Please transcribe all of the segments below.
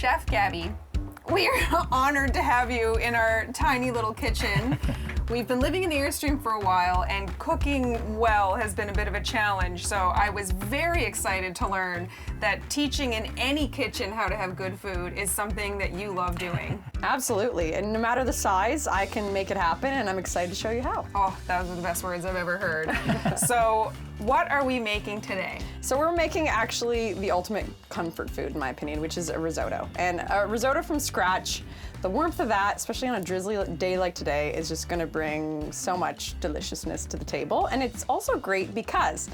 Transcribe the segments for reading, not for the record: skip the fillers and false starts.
Chef Gabby, we are honored to have you in our tiny little kitchen. We've been living in the Airstream for a while, and cooking well has been a bit of a challenge, so I was very excited to learn that teaching in any kitchen how to have good food is something that you love doing. Absolutely, and no matter the size, I can make it happen, and I'm excited to show you how. Oh, those are the best words I've ever heard. So, what are we making today? So we're making actually the ultimate comfort food, in my opinion, which is a risotto. And a risotto from scratch, the warmth of that, especially on a drizzly day like today, is just gonna bring so much deliciousness to the table. And it's also great because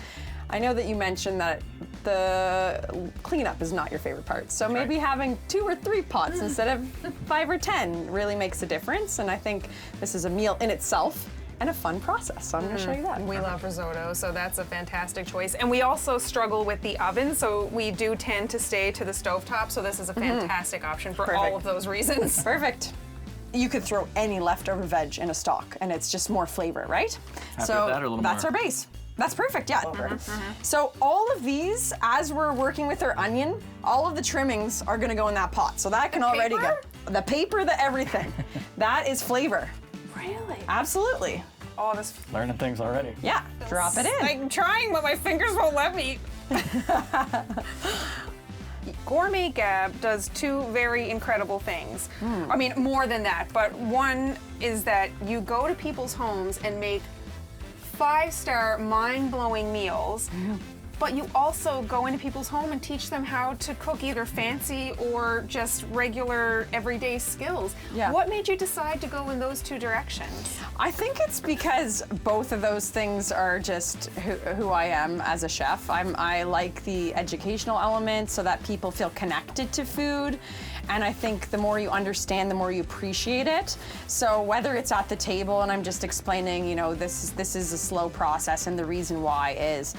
I know that you mentioned that the cleanup is not your favorite part. So maybe having 2 or 3 pots instead of 5 or 10 really makes a difference. And I think this is a meal in itself and a fun process, so I'm gonna show you that. We love risotto, so that's a fantastic choice. And we also struggle with the oven, so we do tend to stay to the stovetop, so this is a fantastic option for all of those reasons. Perfect. You could throw any leftover veg in a stock, and it's just more flavor, right? Happy So with that, or a little that's more? our base. That's perfect, yeah. So all of these, as we're working with our onion, all of the trimmings are gonna go in that pot. So that can already go. The paper, the everything. That is flavor. Really? Absolutely. Oh, this. Learning things already. Yeah, drop it in. I'm trying, but my fingers won't let me. Gourmet Gab does 2 very incredible things. I mean, more than that, but one is that you go to people's homes and make 5-star, mind-blowing meals, but you also go into people's home and teach them how to cook either fancy or just regular everyday skills. Yeah. What made you decide to go in those 2 directions? I think it's because both of those things are just who I am as a chef. I like the educational element so that people feel connected to food. And I think the more you understand, the more you appreciate it. So whether it's at the table and I'm just explaining, you know, this is a slow process and the reason why is,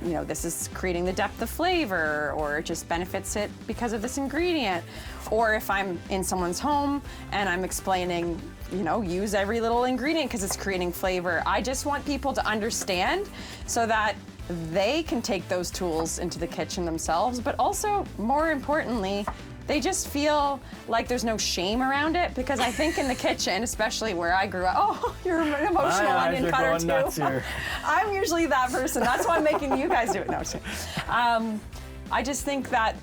you know, this is creating the depth of flavor, or it just benefits it because of this ingredient. Or if I'm in someone's home and I'm explaining, you know, use every little ingredient because it's creating flavor. I just want people to understand so that they can take those tools into the kitchen themselves, but also, more importantly, they just feel like there's no shame around it, because I think in the kitchen, especially where I grew up, oh, you're an emotional onion cutter too. I'm usually that person. That's why I'm making you guys do it. No, I'm just kidding. I just think that,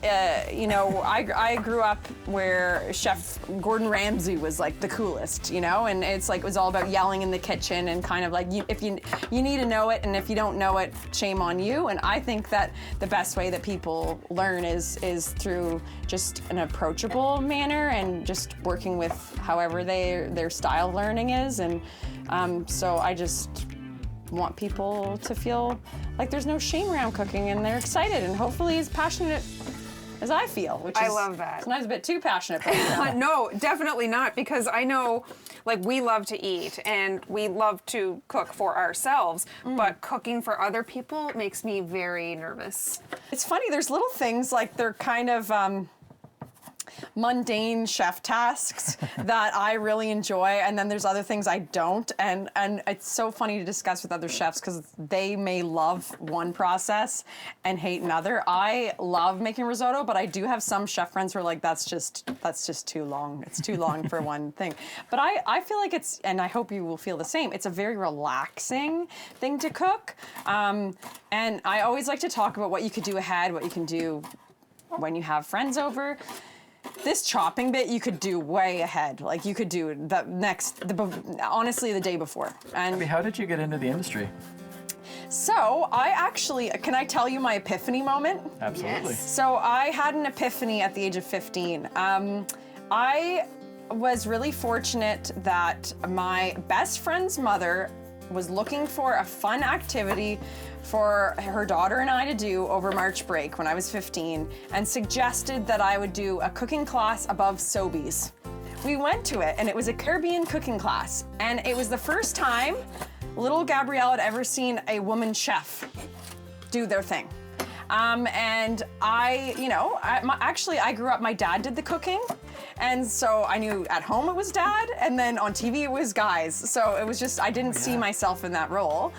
you know, I grew up where Chef Gordon Ramsay was like the coolest, you know, and it's like it was all about yelling in the kitchen and kind of like if you need to know it, and if you don't know it, shame on you. And I think that the best way that people learn is through just an approachable manner and just working with however their style of learning is. And so I just want people to feel like there's no shame around cooking and they're excited and hopefully as passionate as I feel, which is I love that. Sometimes a bit too passionate. But, you know. No, definitely not, because I know, like, we love to eat and we love to cook for ourselves, but cooking for other people makes me very nervous. It's funny, there's little things like they're kind of mundane chef tasks that I really enjoy, and then there's other things I don't, and it's so funny to discuss with other chefs because they may love one process and hate another. I love making risotto, but I do have some chef friends who are like, that's just too long. It's too long for one thing. But I feel like it's, and I hope you will feel the same, it's a very relaxing thing to cook. And I always like to talk about what you could do ahead, what you can do when you have friends over. This chopping bit you could do way ahead. Like you could do honestly the day before. And How did you get into the industry? so I actually, can I tell you my epiphany moment? Absolutely. Yes. So I had an epiphany at the age of 15. I was really fortunate that my best friend's mother was looking for a fun activity for her daughter and I to do over March break when I was 15, and suggested that I would do a cooking class above Sobeys. We went to it, and it was a Caribbean cooking class, and it was the first time little Gabrielle had ever seen a woman chef do their thing. And I, you know, I grew up, my dad did the cooking, and so I knew at home it was dad, and then on TV it was guys. So it was just, I didn't see myself in that role.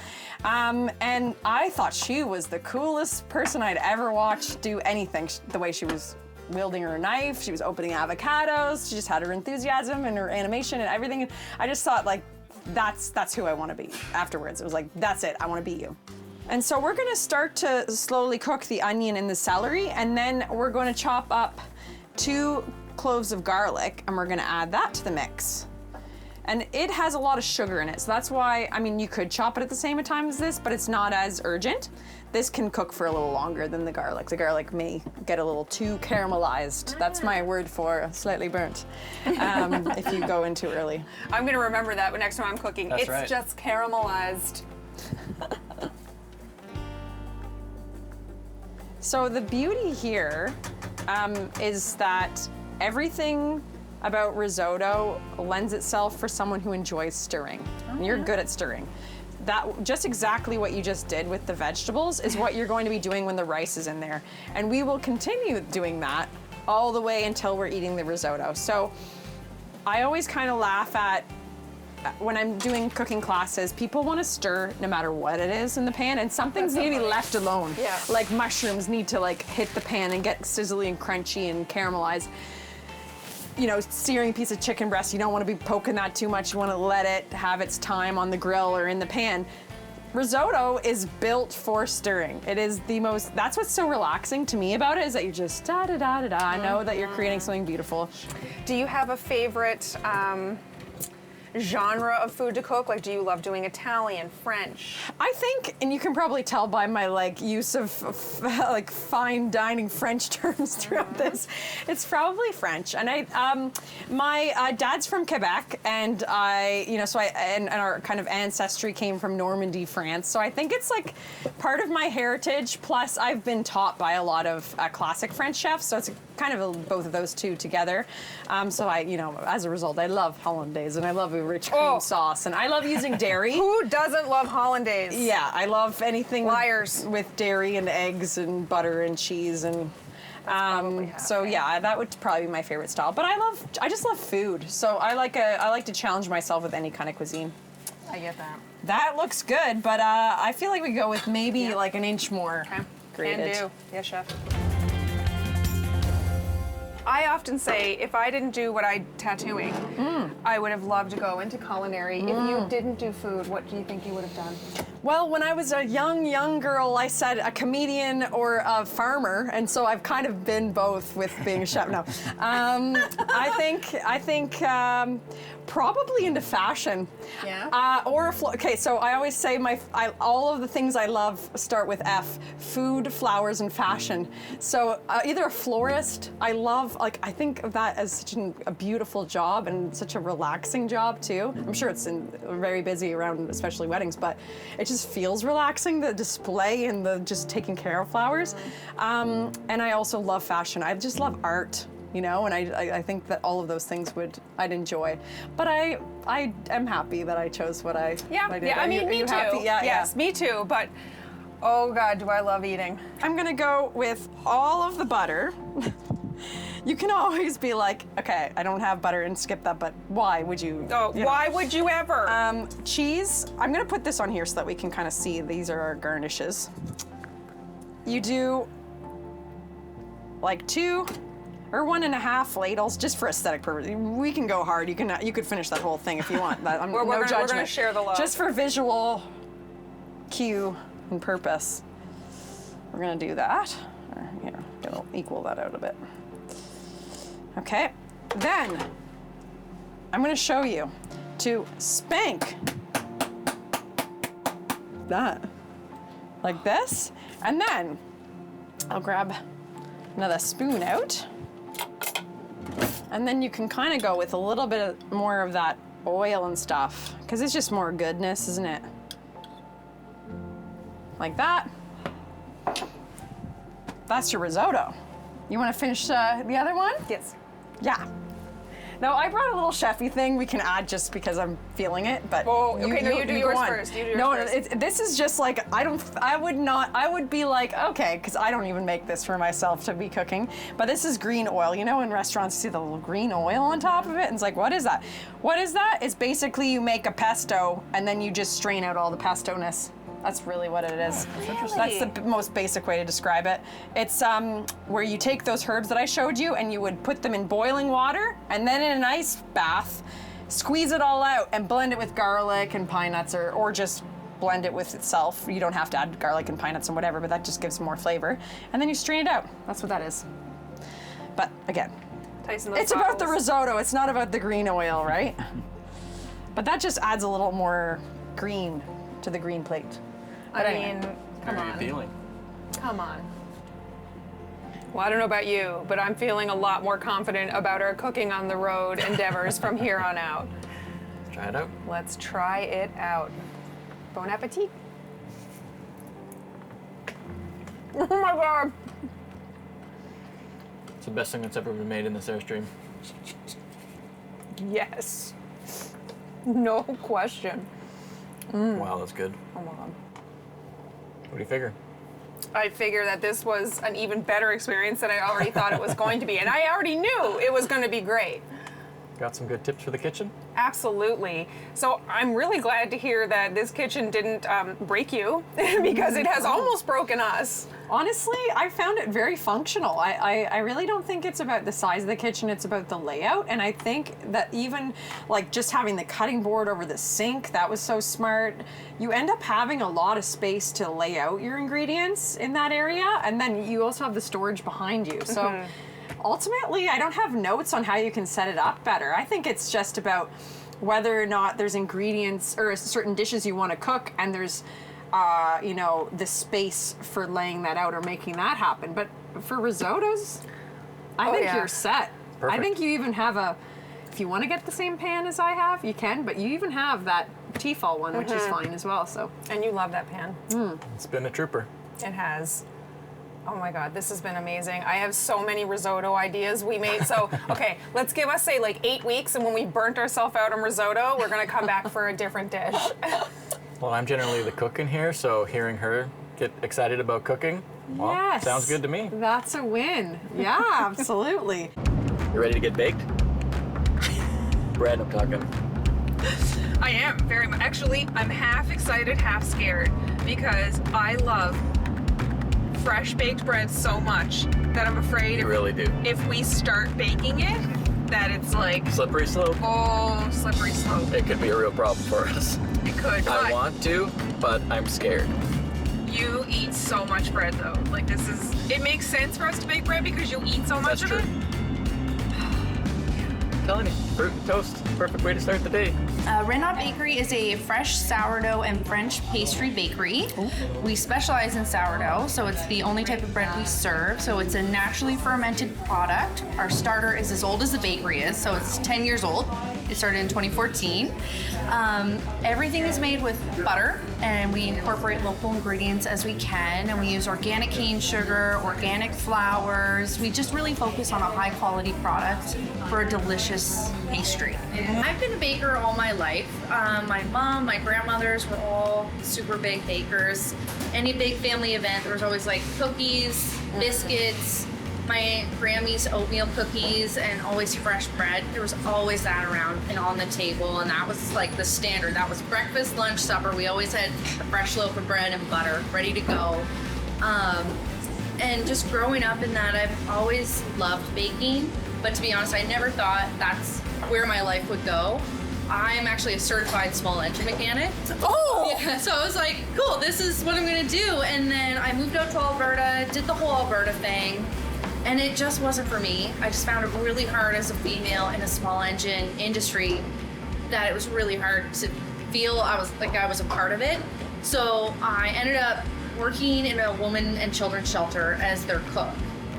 And I thought she was the coolest person I'd ever watched do anything the way she was wielding her knife. She was opening avocados. She just had her enthusiasm and her animation and everything. And I just thought, like, that's who I want to be afterwards. It was like, that's it. I want to be you. And so we're going to start to slowly cook the onion and the celery, and then we're going to chop up 2 cloves of garlic, and we're going to add that to the mix. And it has a lot of sugar in it, so that's why, I mean, you could chop it at the same time as this, but it's not as urgent. This can cook for a little longer than the garlic. The garlic may get a little too caramelized. That's my word for slightly burnt, if you go in too early. I'm gonna remember that next time I'm cooking. That's it's right. just caramelized. So the beauty here is that everything about risotto lends itself for someone who enjoys stirring. And you're good at stirring. That just exactly what you just did with the vegetables is what you're going to be doing when the rice is in there. And we will continue doing that all the way until we're eating the risotto. So I always kind of laugh at when I'm doing cooking classes, people want to stir no matter what it is in the pan, and some things need to be left alone. Yeah. Like mushrooms need to like hit the pan and get sizzly and crunchy and caramelized. You know, searing a piece of chicken breast, you don't want to be poking that too much. You want to let it have its time on the grill or in the pan. Risotto is built for stirring. It is the most, that's what's so relaxing to me about it, is that you're just da-da-da-da-da. I know that you're creating something beautiful. Do you have a favorite genre of food to cook? Like, do you love doing Italian, French? I think, and you can probably tell by my like use of like fine dining French terms throughout this, it's probably French. And my dad's from Quebec, and and our kind of ancestry came from Normandy, France. So I think it's like part of my heritage. Plus, I've been taught by a lot of classic French chefs, so it's kind of both of those two together. So as a result, I love hollandaise, and I love a rich cream sauce, and I love using dairy. Who doesn't love hollandaise? Yeah, I love anything Liars. with dairy and eggs and butter and cheese and so yeah, that would probably be my favorite style. But I just love food. So I like to challenge myself with any kind of cuisine. I get that. That looks good, but I feel like we go with maybe like an inch more grated. Can do. Yes, chef. I often say, if I didn't do what I tattooing, I would have loved to go into culinary. If you didn't do food, what do you think you would have done? Well, when I was a young girl, I said a comedian or a farmer, and so I've kind of been both with being a chef. No, I think probably into fashion. Yeah. Okay, so I always say all of the things I love start with F: food, flowers, and fashion. So either a florist. I think of that as such a beautiful job and such a relaxing job too. I'm sure it's very busy around, especially weddings, but it just feels relaxing, the display and the just taking care of flowers. And I also love fashion. I just love art, and I think that all of those things I'd enjoy. But I am happy that I chose what I did. Yeah, I mean, me too. Happy? Yeah, yes, me too, but oh God, do I love eating. I'm gonna go with all of the butter. You can always be like, okay, I don't have butter and skip that, but why would you? Oh, why would you ever? Cheese, I'm gonna put this on here so that we can kind of see these are our garnishes. You do like 2 or 1.5 ladles, just for aesthetic purposes. We can go hard. You could finish that whole thing if you want. No judgment. We're gonna share the love. Just for visual cue and purpose. We're gonna do that. It'll equal that out a bit. Okay, then I'm gonna show you to spank that like this, and then I'll grab another spoon out, and then you can kind of go with a little bit more of that oil and stuff, because it's just more goodness, isn't it? Like that. That's your risotto. You want to finish the other one? Yes. Yeah. Now I brought a little chefy thing we can add just because I'm feeling it, but you do yours first. This is just like I would be like, okay, because I don't even make this for myself to be cooking, but this is green oil. In restaurants you see the little green oil on top of it, and it's like, what is that? What is that? It's basically you make a pesto and then you just strain out all the pesto-ness. That's really what it is. Really? That's the most basic way to describe it. It's where you take those herbs that I showed you and you would put them in boiling water and then in an ice bath, squeeze it all out and blend it with garlic and pine nuts or just blend it with itself. You don't have to add garlic and pine nuts and whatever, but that just gives more flavor. And then you strain it out. That's what that is. But again, Tyson, those it's about the bottles. risotto. It's not about the green oil, right? But that just adds a little more green to the green plate. But I anyway. mean, come Very on. appealing. Come on. Well, I don't know about you, but I'm feeling a lot more confident about our cooking on the road endeavors from here on out. Let's try it out. Let's try it out. Bon appetit. Oh my God. It's the best thing that's ever been made in this Airstream. Yes. No question. Wow, that's good. Oh my God. What do you figure? I figure that this was an even better experience than I already thought it was going to be. And I already knew it was going to be great. Got some good tips for the kitchen? Absolutely. So I'm really glad to hear that this kitchen didn't break you because it has almost broken us. Honestly, I found it very functional. I really don't think it's about the size of the kitchen, it's about the layout. And I think that even like just having the cutting board over the sink, that was so smart. You end up having a lot of space to lay out your ingredients in that area. And then you also have the storage behind you. So ultimately, I don't have notes on how you can set it up better. I think it's just about whether or not there's ingredients or certain dishes you want to cook and there's you know, the space for laying that out or making that happen. But for risottos, I think yeah. you're set. Perfect. I think you even have if you want to get the same pan as I have, you can, but you even have that Tefal one, which is fine as well, so. And you love that pan. It's been a trooper. It has. Oh my God, this has been amazing. I have so many risotto ideas we made. So, okay, let's give us, say, like 8 weeks, and when we burnt ourselves out on risotto, we're gonna come back for a different dish. Well, I'm generally the cook in here, so hearing her get excited about cooking, well, Yes. sounds good to me. That's a win. Yeah, absolutely. You ready to get baked? Bread, I'm talking. I am, very much. Actually, I'm half excited, half scared, because I love fresh baked bread so much that I'm afraid You really do. if we start baking it, that it's like, Slippery slope. oh, slippery slope. It could be a real problem for us. It could, I but want to, but I'm scared. you eat so much bread though. Like it makes sense for us to bake bread because you eat so much That's of true. it. I'm telling you, fruit and toast, perfect way to start the day. Red Knot Bakery is a fresh sourdough and French pastry bakery. We specialize in sourdough, so it's the only type of bread we serve. So it's a naturally fermented product. Our starter is as old as the bakery is, so it's 10 years old. It started in 2014. Everything is made with butter, and we incorporate local ingredients as we can, and we use organic cane sugar, organic flours. We just really focus on a high quality product for a delicious pastry. I've been a baker all my life. My mom, my grandmothers were all super big bakers. Any big family event, there was always like cookies, biscuits, my Grammy's oatmeal cookies, and always fresh bread. There was always that around and on the table, and that was like the standard. That was breakfast, lunch, supper. We always had a fresh loaf of bread and butter ready to go. And just growing up in that, I've always loved baking, but to be honest, I never thought that's where my life would go. I'm actually a certified small engine mechanic. Oh! Yeah, so I was like, cool, this is what I'm gonna do. And then I moved out to Alberta, did the whole Alberta thing, and it just wasn't for me. I just found it really hard as a female in a small engine industry that it was really hard to feel I was a part of it. So I ended up working in a woman and children's shelter as their cook.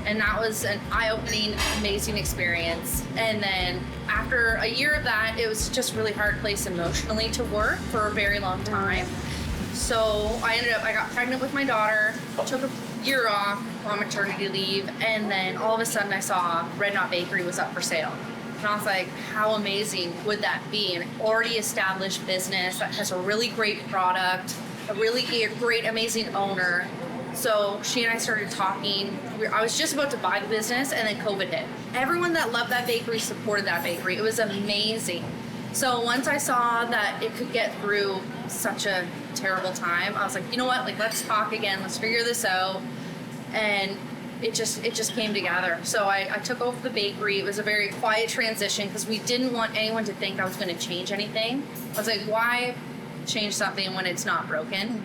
And that was an eye-opening, amazing experience. And then after a year of that, it was just a really hard place emotionally to work for a very long time. So I got pregnant with my daughter, took a year off on maternity leave, and then all of a sudden I saw Red Knot Bakery was up for sale. And I was like, how amazing would that be? An already established business that has a really great product, a really great, amazing owner. So she and I started talking. I was just about to buy the business, and then COVID hit. Everyone that loved that bakery supported that bakery. It was amazing. So once I saw that it could get through such a terrible time, I was like, you know what? Like, let's talk again. Let's figure this out. And it just came together. So I took over the bakery. It was a very quiet transition because we didn't want anyone to think I was going to change anything. I was like, why change something when it's not broken?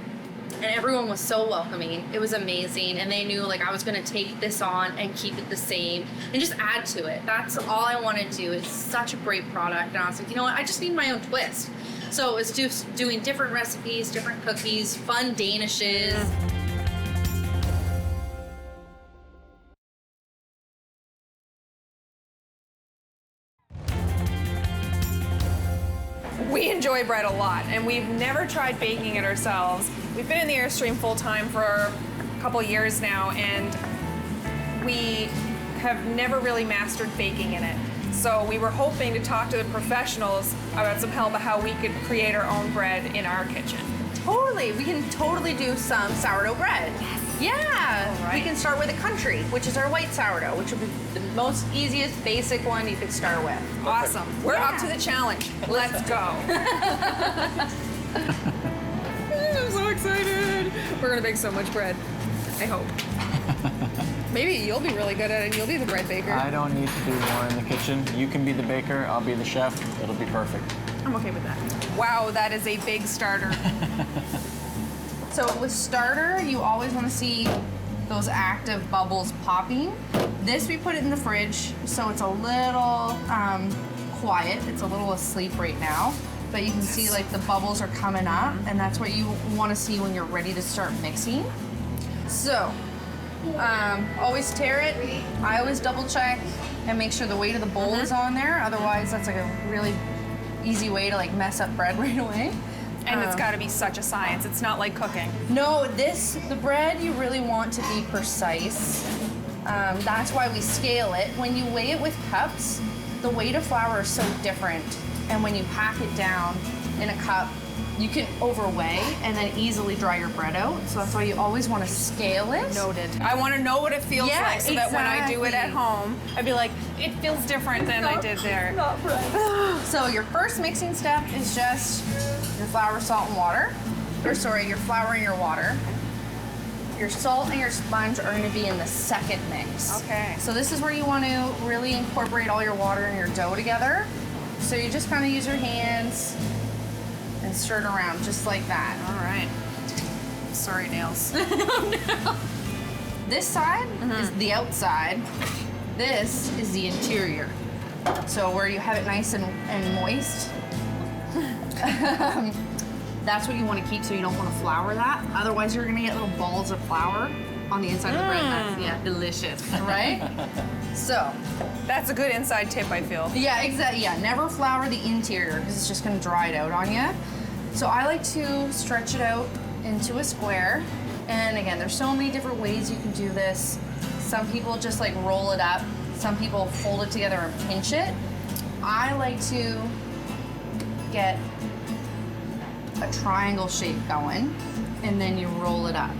And everyone was so welcoming. It was amazing. And they knew like I was going to take this on and keep it the same and just add to it. That's all I wanted to do. It's such a great product. And I was like, you know what? I just need my own twist. So it was just doing different recipes, different cookies, fun danishes. We enjoy bread a lot, and we've never tried baking it ourselves. We've been in the Airstream full time for a couple years now, and we have never really mastered baking in it. So we were hoping to talk to the professionals about some help of how we could create our own bread in our kitchen. Totally. We can totally do some sourdough bread. Yes. Yeah. All right. We can start with a country, which is our white sourdough, which would be the most easiest, basic one you could start with. Awesome. We're up to the challenge. Let's go. I'm so excited. We're gonna bake so much bread. I hope. Maybe you'll be really good at it and you'll be the bread baker. I don't need to do more in the kitchen. You can be the baker, I'll be the chef. It'll be perfect. I'm okay with that. Wow, that is a big starter. So with starter, you always want to see those active bubbles popping. This, we put it in the fridge, so it's a little quiet. It's a little asleep right now, but you can see like the bubbles are coming up, and that's what you want to see when you're ready to start mixing. So, always tare it. I always double check and make sure the weight of the bowl is on there. Otherwise, that's like a really easy way to like mess up bread right away. And it's got to be such a science. It's not like cooking. No, the bread you really want to be precise. That's why we scale it. When you weigh it with cups, the weight of flour is so different. And when you pack it down in a cup, you can overweigh and then easily dry your bread out. So that's why you always want to scale it. Noted. I want to know what it feels like so that when I do it at home, I'd be like, it feels different than I did there. Not bread. So your first mixing step is just your flour, salt, and water. Or sorry, your flour and your water. Your salt and your sponge are going to be in the second mix. Okay. So this is where you want to really incorporate all your water and your dough together. So you just kind of use your hands and stir it around just like that. All right. Sorry, nails. This side is the outside. This is the interior. So where you have it nice and moist. That's what you want to keep so you don't want to flour that. Otherwise, you're going to get little balls of flour on the inside of the bread. That's, delicious, right? So. That's a good inside tip, I feel. Yeah, exactly. Yeah, never flour the interior because it's just going to dry it out on you. So I like to stretch it out into a square. And again, there's so many different ways you can do this. Some people just like roll it up. Some people fold it together and pinch it. I like to get a triangle shape going, and then you roll it up.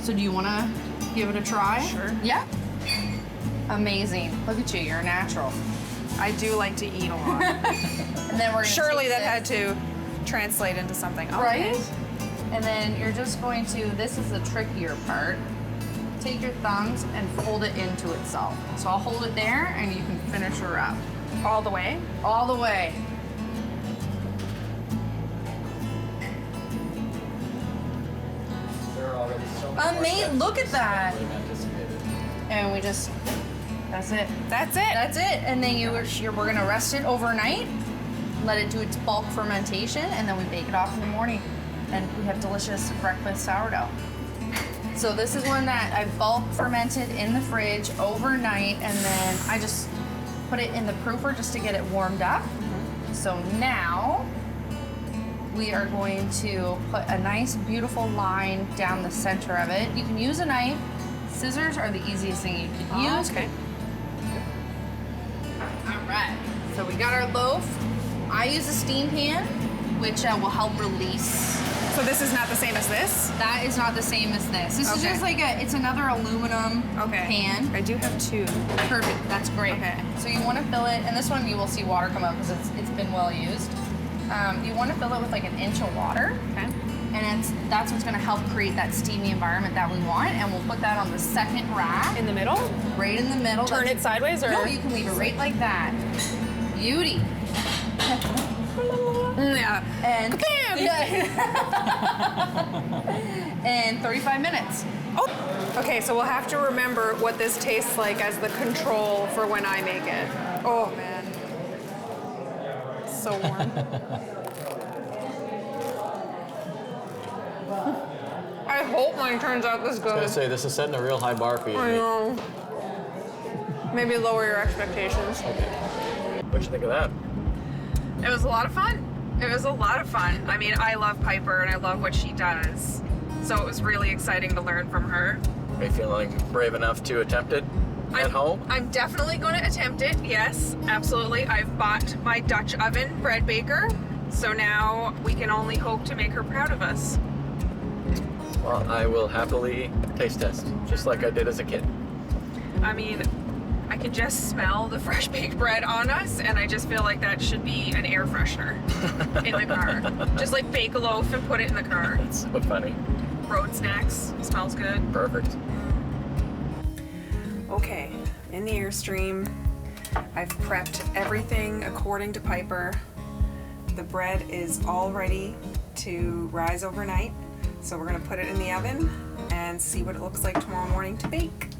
So do you want to give it a try? Sure. Yeah? Amazing. Look at you, you're a natural. I do like to eat a lot. And then we're gonna Surely take that this, had to translate into something. Okay. right? And then you're just going to, this is the trickier part, take your thumbs and fold it into itself. So I'll hold it there and you can finish her up. All the way? All the way. Amazing, look at that. And we just, that's it. That's it. That's it. And then we're gonna rest it overnight, let it do its bulk fermentation, and then we bake it off in the morning. And we have delicious breakfast sourdough. So this is one that I bulk fermented in the fridge overnight, and then I just put it in the proofer just to get it warmed up. So now we are going to put a nice, beautiful line down the center of it. You can use a knife. Scissors are the easiest thing you can use. Okay. All right. So we got our loaf. I use a steam pan, which will help release. So So this is not the same as this? That is not the same as this. This is Okay. just like it's another aluminum pan. I do have 2. Perfect, that's great. Okay. So you want to fill it, and this one you will see water come out because it's been well used. You want to fill it with like an inch of water. Okay. And that's what's going to help create that steamy environment that we want. And we'll put that on the second rack. In the middle? Right in the middle. Turn it sideways, or? No, you can leave it right like that. Beauty. Yeah. And and 35 minutes. Oh. Okay, so we'll have to remember what this tastes like as the control for when I make it. Oh man. It's so warm. I hope mine turns out this I was gonna good. say, this is setting a real high bar for you. I know. Maybe lower your expectations. What'd you think of that? It was a lot of fun. It was a lot of fun. I mean, I love Piper and I love what she does. So it was really exciting to learn from her. Are you feeling brave enough to attempt it at home? I'm definitely going to attempt it. Yes, absolutely. I've bought my Dutch oven bread baker. So now we can only hope to make her proud of us. Well, I will happily taste test, just like I did as a kid. I mean, I can just smell the fresh baked bread on us, and I just feel like that should be an air freshener in the car. Just like bake a loaf and put it in the car. It's so funny. Road snacks, smells good. Perfect. Okay, in the Airstream, I've prepped everything according to Piper. The bread is all ready to rise overnight, so we're gonna put it in the oven and see what it looks like tomorrow morning to bake.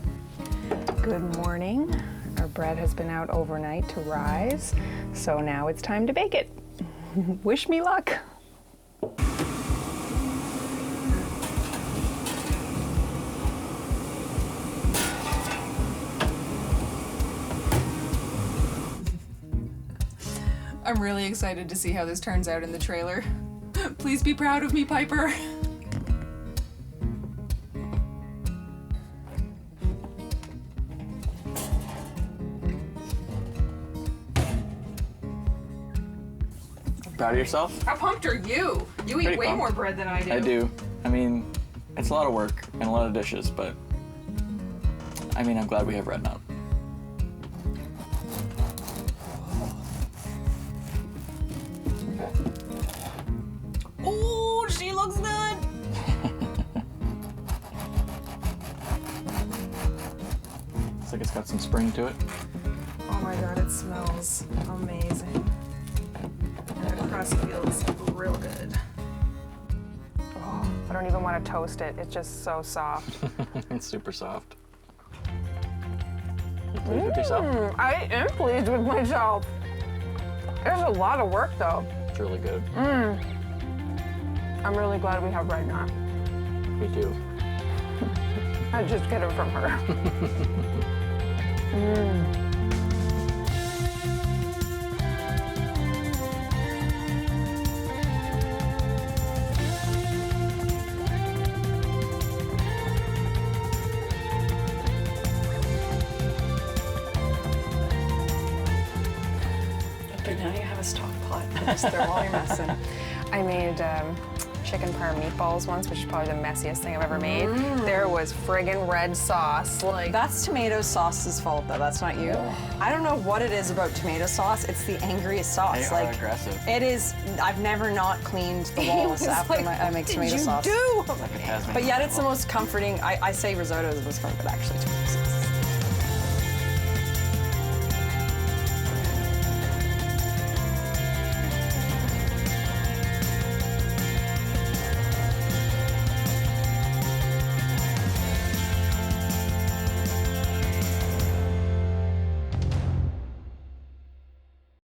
Good morning. Our bread has been out overnight to rise, so now it's time to bake it. Wish me luck. I'm really excited to see how this turns out in the trailer. Please be proud of me, Piper. Proud of yourself? How pumped are you? You eat Pretty way pumped. more bread than I do. I do. I mean, it's a lot of work and a lot of dishes, but I mean, I'm glad we have Red Nut. Oh, she looks good. Looks like it's got some spring to it. Oh my god, it smells amazing. And the crust feels real good. Oh, I don't even want to toast it. It's just so soft. It's super soft. You pleased with yourself? I am pleased with myself. There's a lot of work though. It's really good. I'm really glad we have Red Nut. Me too. I just get it from her. But now you have a stock pot. Just throw all your mess in. I made chicken parm meatballs once, which is probably the messiest thing I've ever made. There was friggin' red sauce. Like, That's tomato sauce's fault, though. That's not you. I don't know what it is about tomato sauce. It's the angriest sauce. They are aggressive. It is. I've never not cleaned the walls after I make tomato sauce. do? Like a Tasmanian But yet it's the devil. most comforting. I say risotto is the most comforting, but actually tomato sauce.